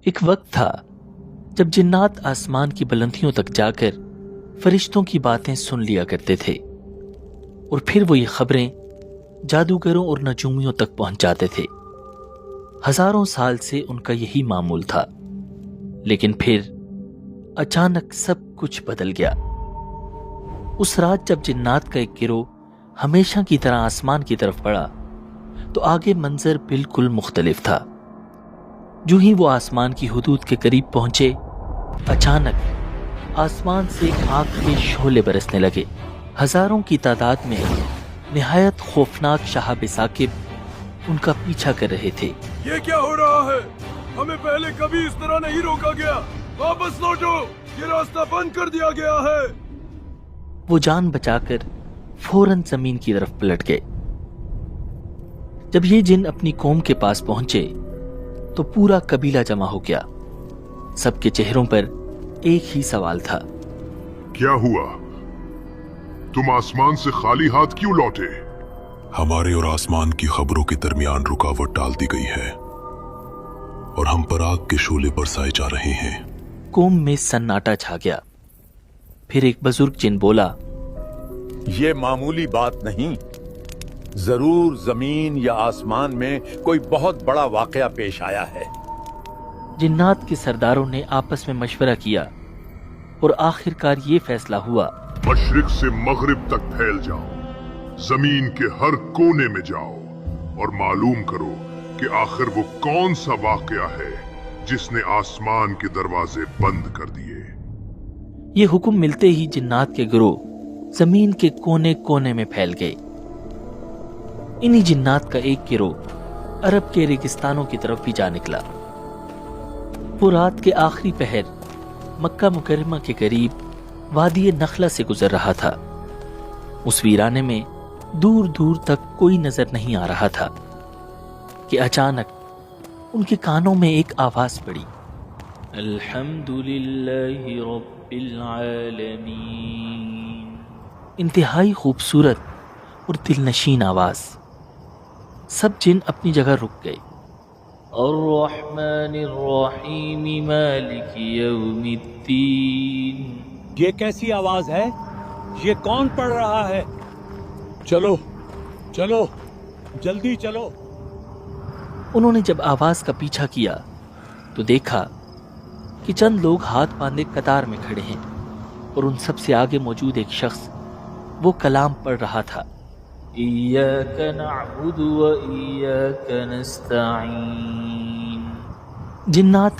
ایک وقت تھا جب جنات آسمان کی بلندیوں تک جا کر فرشتوں کی باتیں سن لیا کرتے تھے اور پھر وہ یہ خبریں جادوگروں اور نجومیوں تک پہنچاتے تھے۔ ہزاروں سال سے ان کا یہی معمول تھا، لیکن پھر اچانک سب کچھ بدل گیا۔ اس رات جب جنات کا ایک گروہ ہمیشہ کی طرح آسمان کی طرف بڑھا تو آگے منظر بالکل مختلف تھا۔ جو ہی وہ آسمان کی حدود کے قریب پہنچے، اچانک آسمان سے آگ کے شعلے برسنے لگے۔ ہزاروں کی تعداد میں نہایت خوفناک شہاب ثاقب ان کا پیچھا کر رہے تھے۔ یہ کیا ہو رہا ہے؟ ہمیں پہلے کبھی اس طرح نہیں روکا گیا، واپس لوٹو، یہ راستہ بند کر دیا گیا ہے۔ وہ جان بچا کر فوراً زمین کی طرف پلٹ گئے۔ جب یہ جن اپنی قوم کے پاس پہنچے تو پورا قبیلہ جمع ہو گیا۔ سب کے چہروں پر ایک ہی سوال تھا، کیا ہوا؟ تم آسمان سے خالی ہاتھ کیوں لوٹے؟ ہمارے اور آسمان کی خبروں کے درمیان رکاوٹ ڈال دی گئی ہے اور ہم پر آگ کے شعلے برسائے جا رہے ہیں۔ قوم میں سناٹا چھا گیا۔ پھر ایک بزرگ جن بولا، یہ معمولی بات نہیں، ضرور زمین یا آسمان میں کوئی بہت بڑا واقعہ پیش آیا ہے۔ جنات کے سرداروں نے آپس میں مشورہ کیا اور آخر کار یہ فیصلہ ہوا، مشرق سے مغرب تک پھیل جاؤ، زمین کے ہر کونے میں جاؤ اور معلوم کرو کہ آخر وہ کون سا واقعہ ہے جس نے آسمان کے دروازے بند کر دیے۔ یہ حکم ملتے ہی جنات کے گروہ زمین کے کونے کونے میں پھیل گئے۔ انہی جنات کا ایک گروہ عرب کے ریگستانوں کی طرف بھی جا نکلا۔ وہ رات کے آخری پہر مکہ مکرمہ کے قریب وادی نخلہ سے گزر رہا تھا۔ اس ویرانے میں دور دور تک کوئی نظر نہیں آ رہا تھا کہ اچانک ان کے کانوں میں ایک آواز پڑی، الحمدللہ رب العالمین۔ انتہائی خوبصورت اور دلنشین آواز۔ سب جن اپنی جگہ رک گئے۔ الرحمن الرحیم مالک یوم الدین۔ یہ کیسی آواز ہے؟ یہ کون پڑھ رہا ہے؟ چلو چلو جلدی چلو۔ انہوں نے جب آواز کا پیچھا کیا تو دیکھا کہ چند لوگ ہاتھ باندھے قطار میں کھڑے ہیں اور ان سب سے آگے موجود ایک شخص وہ کلام پڑھ رہا تھا، ایاک نعبد و ایاک نستعین۔ جنات